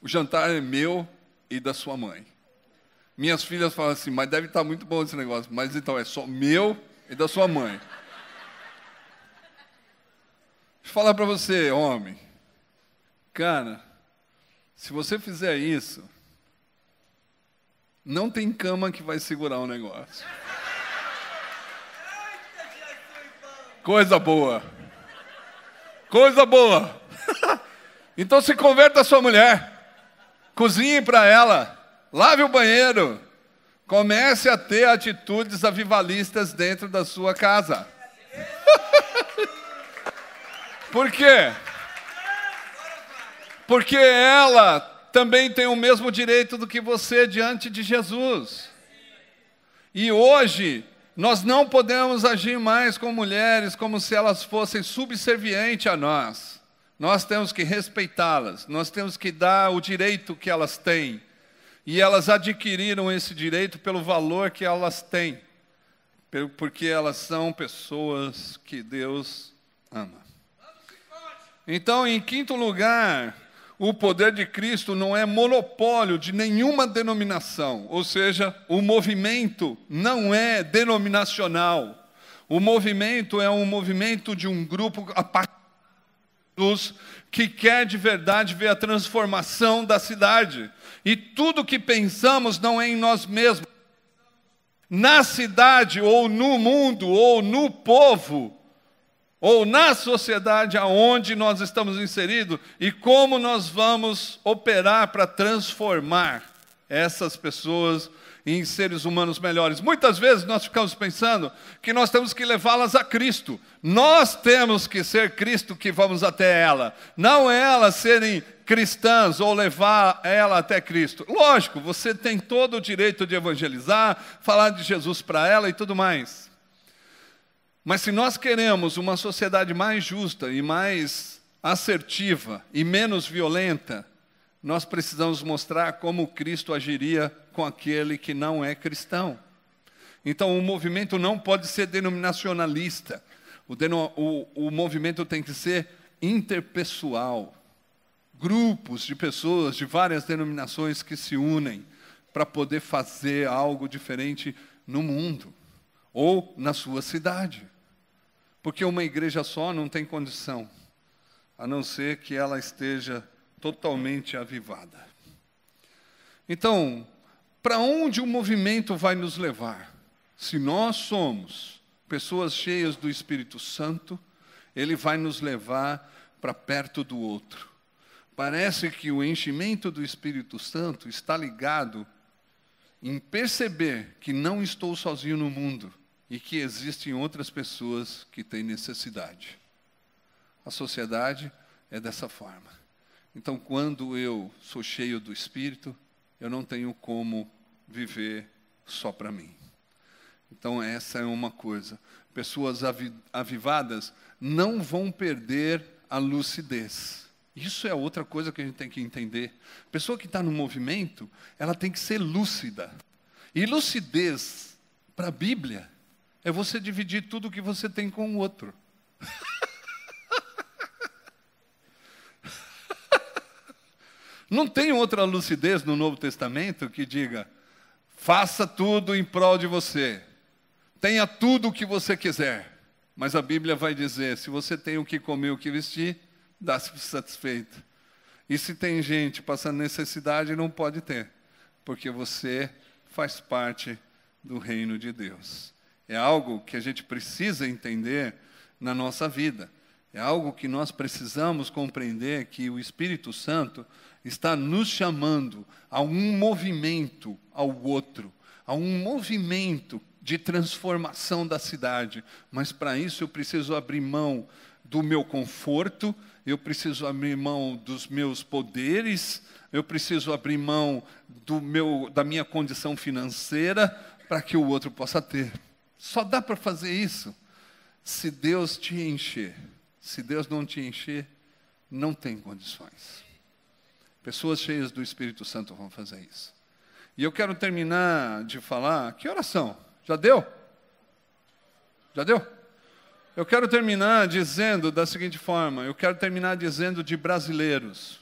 o jantar é meu e da sua mãe. Minhas filhas falam assim, mas deve estar muito bom esse negócio. Mas então é só meu e da sua mãe. Deixa eu falar para você, homem. Cara, se você fizer isso, não tem cama que vai segurar o negócio. Coisa boa. Coisa boa. Então se converta a sua mulher. Cozinhe para ela. Lave o banheiro. Comece a ter atitudes avivalistas dentro da sua casa. Por quê? Porque ela também tem o mesmo direito do que você diante de Jesus. E hoje, nós não podemos agir mais com mulheres como se elas fossem subservientes a nós. Nós temos que respeitá-las, nós temos que dar o direito que elas têm. E elas adquiriram esse direito pelo valor que elas têm, porque elas são pessoas que Deus ama. Então, em quinto lugar, o poder de Cristo não é monopólio de nenhuma denominação, ou seja, o movimento não é denominacional. O movimento é um movimento de um grupo que quer de verdade ver a transformação da cidade. E tudo que pensamos não é em nós mesmos. Na cidade, ou no mundo, ou no povo, ou na sociedade aonde nós estamos inseridos, e como nós vamos operar para transformar essas pessoas em seres humanos melhores. Muitas vezes nós ficamos pensando que nós temos que levá-las a Cristo. Nós temos que ser Cristo que vamos até ela. Não elas serem cristãs ou levar ela até Cristo. Lógico, você tem todo o direito de evangelizar, falar de Jesus para ela e tudo mais. Mas se nós queremos uma sociedade mais justa e mais assertiva e menos violenta, nós precisamos mostrar como Cristo agiria com aquele que não é cristão. Então, o movimento não pode ser denominacionalista. O movimento tem que ser interpessoal. Grupos de pessoas de várias denominações que se unem para poder fazer algo diferente no mundo ou na sua cidade. Porque uma igreja só não tem condição, a não ser que ela esteja totalmente avivada. Então, para onde o movimento vai nos levar? Se nós somos pessoas cheias do Espírito Santo, ele vai nos levar para perto do outro. Parece que o enchimento do Espírito Santo está ligado em perceber que não estou sozinho no mundo e que existem outras pessoas que têm necessidade. A sociedade é dessa forma. Então, quando eu sou cheio do Espírito, eu não tenho como viver só para mim. Então, essa é uma coisa. Pessoas avivadas não vão perder a lucidez. Isso é outra coisa que a gente tem que entender. A pessoa que está no movimento, ela tem que ser lúcida. E lucidez, para a Bíblia, é você dividir tudo que você tem com o outro. Não tem outra lucidez no Novo Testamento que diga, faça tudo em prol de você, tenha tudo o que você quiser. Mas a Bíblia vai dizer, se você tem o que comer, o que vestir, dá-se satisfeito. E se tem gente passando necessidade, não pode ter, porque você faz parte do reino de Deus. É algo que a gente precisa entender na nossa vida. É algo que nós precisamos compreender, que o Espírito Santo está nos chamando a um movimento ao outro, a um movimento de transformação da cidade. Mas para isso eu preciso abrir mão do meu conforto, eu preciso abrir mão dos meus poderes, eu preciso abrir mão da minha condição financeira para que o outro possa ter. Só dá para fazer isso se Deus te encher. Se Deus não te encher, não tem condições. Pessoas cheias do Espírito Santo vão fazer isso. E eu quero terminar de falar. Que oração? Já deu? Já deu? Eu quero terminar dizendo da seguinte forma. Eu quero terminar dizendo de brasileiros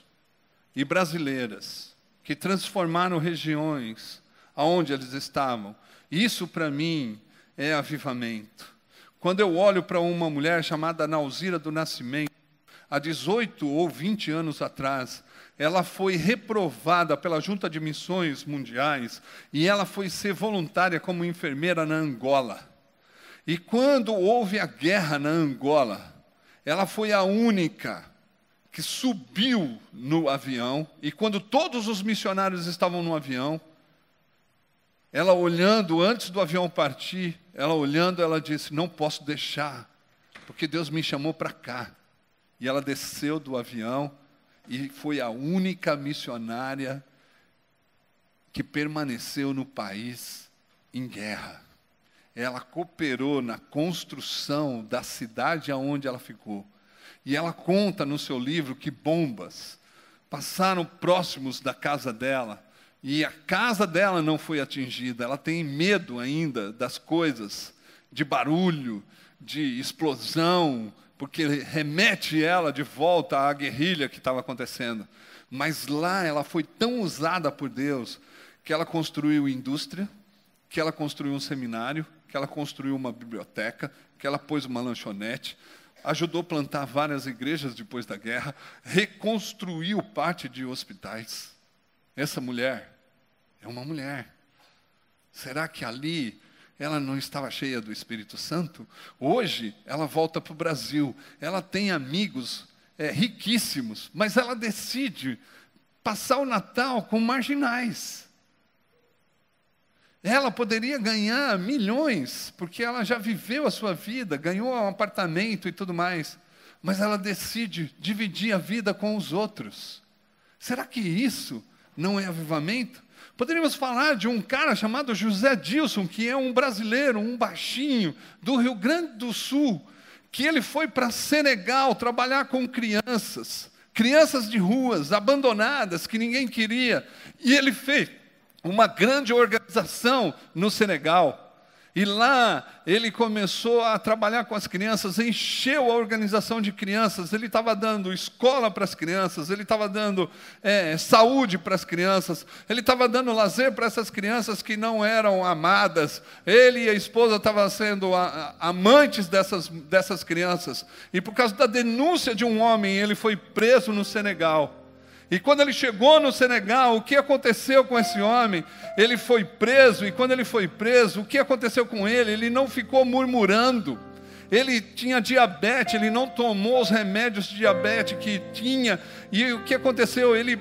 e brasileiras que transformaram regiões aonde eles estavam. Isso para mim é avivamento. Quando eu olho para uma mulher chamada Nauzira do Nascimento, há 18 ou 20 anos atrás, ela foi reprovada pela Junta de Missões Mundiais e ela foi ser voluntária como enfermeira na Angola. E quando houve a guerra na Angola, ela foi a única que subiu no avião, e quando todos os missionários estavam no avião, ela olhando, antes do avião partir, ela disse, não posso deixar, porque Deus me chamou para cá. E ela desceu do avião e foi a única missionária que permaneceu no país em guerra. Ela cooperou na construção da cidade aonde ela ficou. E ela conta no seu livro que bombas passaram próximos da casa dela, e a casa dela não foi atingida. Ela tem medo ainda das coisas, de barulho, de explosão, porque remete ela de volta à guerrilha que estava acontecendo. Mas lá ela foi tão usada por Deus, que ela construiu indústria, que ela construiu um seminário, que ela construiu uma biblioteca, que ela pôs uma lanchonete, ajudou a plantar várias igrejas depois da guerra, reconstruiu parte de hospitais. Essa mulher é uma mulher. Será que ali ela não estava cheia do Espírito Santo? Hoje ela volta para o Brasil, ela tem amigos riquíssimos, mas ela decide passar o Natal com marginais. Ela poderia ganhar milhões, porque ela já viveu a sua vida, ganhou um apartamento e tudo mais, mas ela decide dividir a vida com os outros. Será que isso não é avivamento? Poderíamos falar de um cara chamado José Dilson, que é um brasileiro, um baixinho, do Rio Grande do Sul, que ele foi para Senegal trabalhar com crianças de ruas, abandonadas, que ninguém queria, e ele fez uma grande organização no Senegal. E lá ele começou a trabalhar com as crianças, encheu a organização de crianças, ele estava dando escola para as crianças, ele estava dando saúde para as crianças, ele estava dando lazer para essas crianças que não eram amadas. Ele e a esposa estavam sendo amantes dessas crianças. E por causa da denúncia de um homem, ele foi preso no Senegal. E quando ele chegou no Senegal, o que aconteceu com esse homem? Ele foi preso, e quando ele foi preso, o que aconteceu com ele? Ele não ficou murmurando. Ele tinha diabetes, ele não tomou os remédios de diabetes que tinha. E o que aconteceu? Ele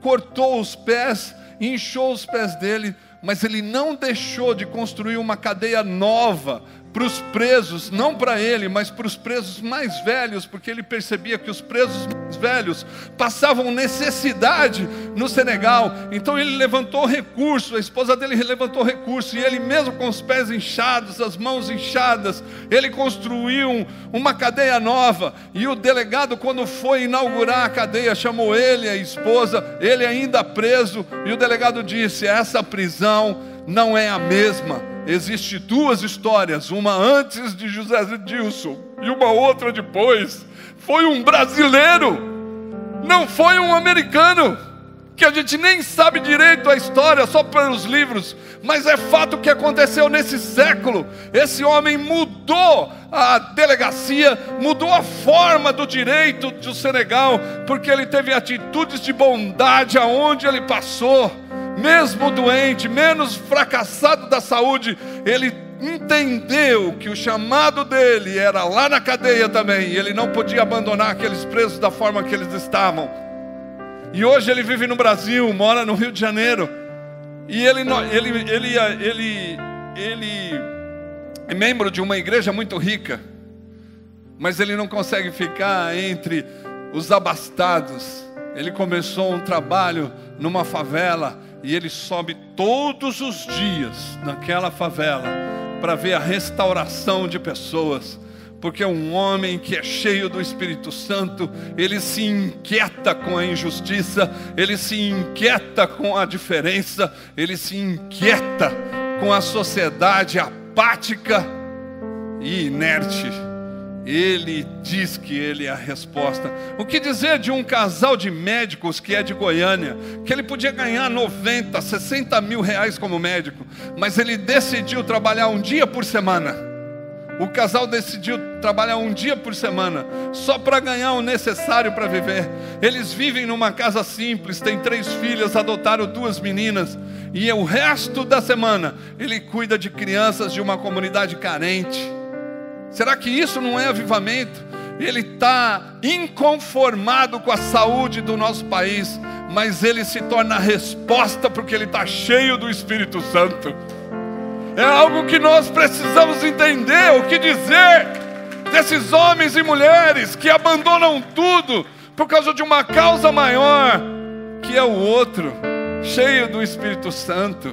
cortou os pés, inchou os pés dele, mas ele não deixou de construir uma cadeia nova para os presos, não para ele, mas para os presos mais velhos, porque ele percebia que os presos mais velhos passavam necessidade no Senegal. Então ele levantou recurso, a esposa dele levantou recurso, e ele mesmo com os pés inchados, as mãos inchadas, ele construiu uma cadeia nova. E o delegado, quando foi inaugurar a cadeia, chamou ele, a esposa, ele ainda preso, e o delegado disse: essa prisão não é a mesma. Existem duas histórias, uma antes de José Dilson e uma outra depois. Foi um brasileiro, não foi um americano, que a gente nem sabe direito a história, só pelos livros, mas é fato que aconteceu nesse século. Esse homem mudou a delegacia, mudou a forma do direito do Senegal, porque ele teve atitudes de bondade aonde ele passou. Mesmo doente, menos fracassado da saúde, ele entendeu que o chamado dele era lá na cadeia também, e ele não podia abandonar aqueles presos da forma que eles estavam. E hoje ele vive no Brasil, mora no Rio de Janeiro, e ele é membro de uma igreja muito rica, mas ele não consegue ficar entre os abastados. Ele começou um trabalho numa favela, e ele sobe todos os dias naquela favela para ver a restauração de pessoas, porque um homem que é cheio do Espírito Santo, ele se inquieta com a injustiça, ele se inquieta com a diferença, ele se inquieta com a sociedade apática e inerte. Ele diz que ele é a resposta. O que dizer de um casal de médicos que é de Goiânia, que ele podia ganhar 90, 60 mil reais como médico, mas ele decidiu trabalhar um dia por semana. O casal decidiu trabalhar um dia por semana, só para ganhar o necessário para viver. Eles vivem numa casa simples, têm 3 filhas, adotaram 2 meninas, e o resto da semana ele cuida de crianças de uma comunidade carente. Será que isso não é avivamento? Ele está inconformado com a saúde do nosso país, mas ele se torna a resposta porque ele está cheio do Espírito Santo. É algo que nós precisamos entender. O que dizer desses homens e mulheres que abandonam tudo por causa de uma causa maior, que é o outro, cheio do Espírito Santo.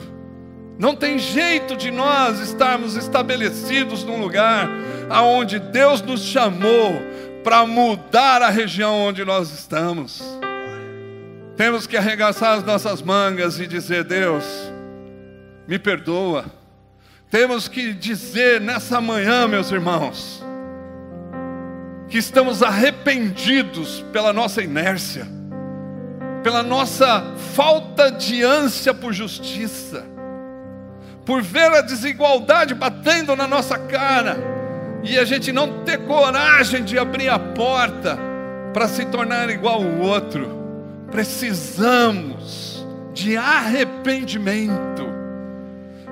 Não tem jeito de nós estarmos estabelecidos num lugar aonde Deus nos chamou para mudar a região onde nós estamos. Temos que arregaçar as nossas mangas e dizer: Deus, me perdoa. Temos que dizer nessa manhã, meus irmãos, que estamos arrependidos pela nossa inércia, pela nossa falta de ânsia por justiça, por ver a desigualdade batendo na nossa cara, e a gente não ter coragem de abrir a porta para se tornar igual ao outro. Precisamos de arrependimento,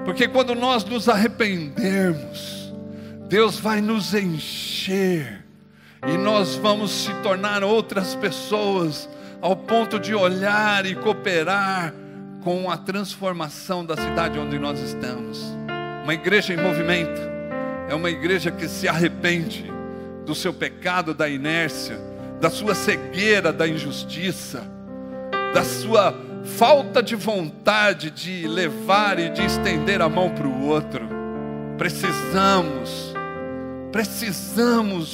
porque quando nós nos arrependermos, Deus vai nos encher, e nós vamos se tornar outras pessoas, ao ponto de olhar e cooperar com a transformação da cidade onde nós estamos. Uma igreja em movimento é uma igreja que se arrepende do seu pecado, da inércia, da sua cegueira, da injustiça, da sua falta de vontade de levar e de estender a mão para o outro. Precisamos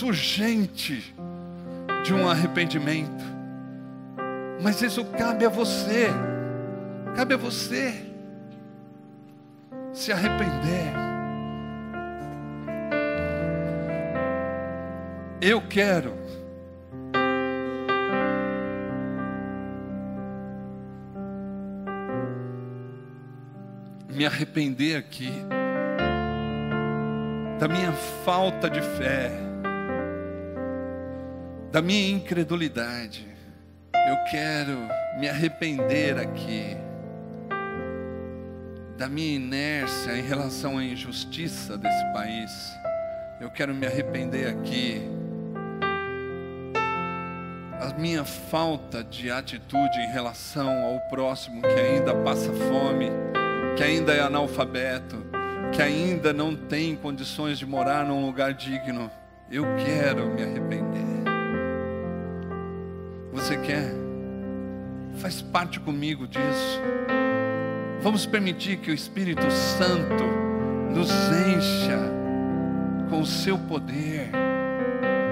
urgente de um arrependimento. Mas isso cabe a você. Cabe a você se arrepender. Eu quero me arrepender aqui da minha falta de fé, da minha incredulidade. Eu quero me arrepender aqui da minha inércia em relação à injustiça desse país. Eu quero me arrepender aqui a minha falta de atitude em relação ao próximo que ainda passa fome, que ainda é analfabeto, que ainda não tem condições de morar num lugar digno. Eu quero me arrepender. Você quer? Faz parte comigo disso. Vamos permitir que o Espírito Santo nos encha com o seu poder,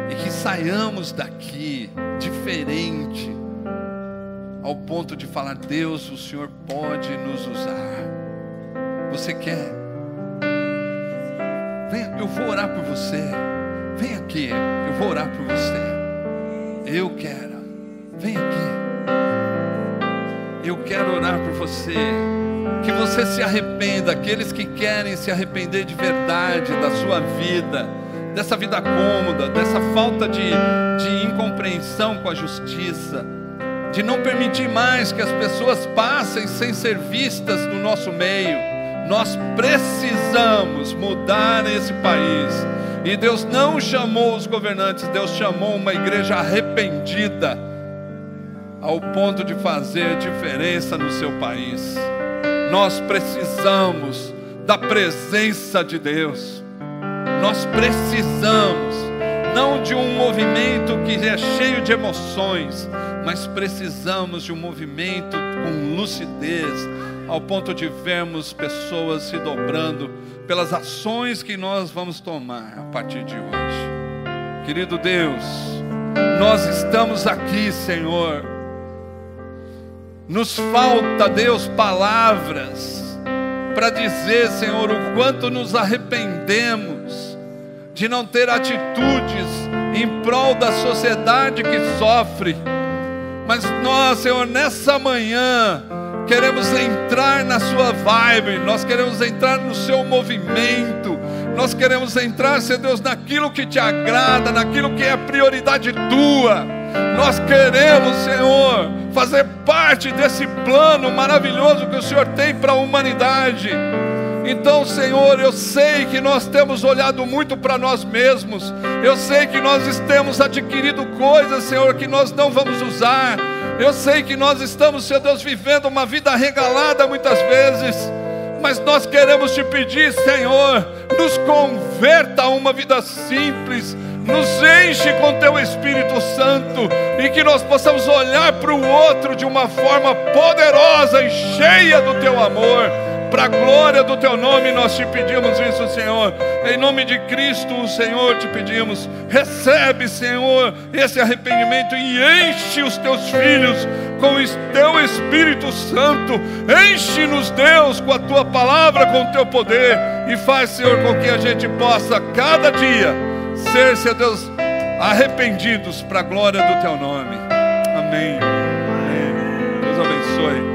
e que saiamos daqui diferente, ao ponto de falar: Deus, o Senhor pode nos usar. Você quer? Venha, eu vou orar por você. Vem aqui, eu vou orar por você. Eu quero. Vem aqui. Eu quero orar por você. Que você se arrependa. Aqueles que querem se arrepender de verdade da sua vida, dessa vida cômoda, dessa falta de incompreensão com a justiça, de não permitir mais que as pessoas passem sem ser vistas no nosso meio, Nós precisamos mudar esse país. E Deus não chamou os governantes, Deus chamou uma igreja arrependida, ao ponto de fazer diferença no seu país. Nós precisamos da presença de Deus. Nós precisamos, não de um movimento que é cheio de emoções, mas precisamos de um movimento com lucidez, ao ponto de vermos pessoas se dobrando pelas ações que nós vamos tomar a partir de hoje. Querido Deus, nós estamos aqui, Senhor. Nos falta, Deus, palavras para dizer, Senhor, o quanto nos arrependemos de não ter atitudes em prol da sociedade que sofre. Mas nós, Senhor, nessa manhã queremos entrar na sua vibe, nós queremos entrar no seu movimento, nós queremos entrar, Senhor Deus, naquilo que te agrada, naquilo que é prioridade tua. Nós queremos, Senhor, fazer parte desse plano maravilhoso que o Senhor tem para a humanidade. Então, Senhor, eu sei que nós temos olhado muito para nós mesmos, eu sei que nós temos adquirido coisas, Senhor, que nós não vamos usar. Eu sei que nós estamos, Senhor Deus, vivendo uma vida regalada muitas vezes, mas nós queremos te pedir, Senhor, nos converta a uma vida simples, nos enche com teu Espírito Santo, e que nós possamos olhar para o outro de uma forma poderosa e cheia do teu amor. Para a glória do teu nome nós te pedimos isso, Senhor. Em nome de Cristo, o Senhor, te pedimos. Recebe, Senhor, esse arrependimento e enche os teus filhos com o teu Espírito Santo. Enche-nos, Deus, com a tua palavra, com o teu poder, e faz, Senhor, com que a gente possa cada dia ser, Senhor Deus, arrependidos para a glória do teu nome. Amém. Amém. Deus abençoe.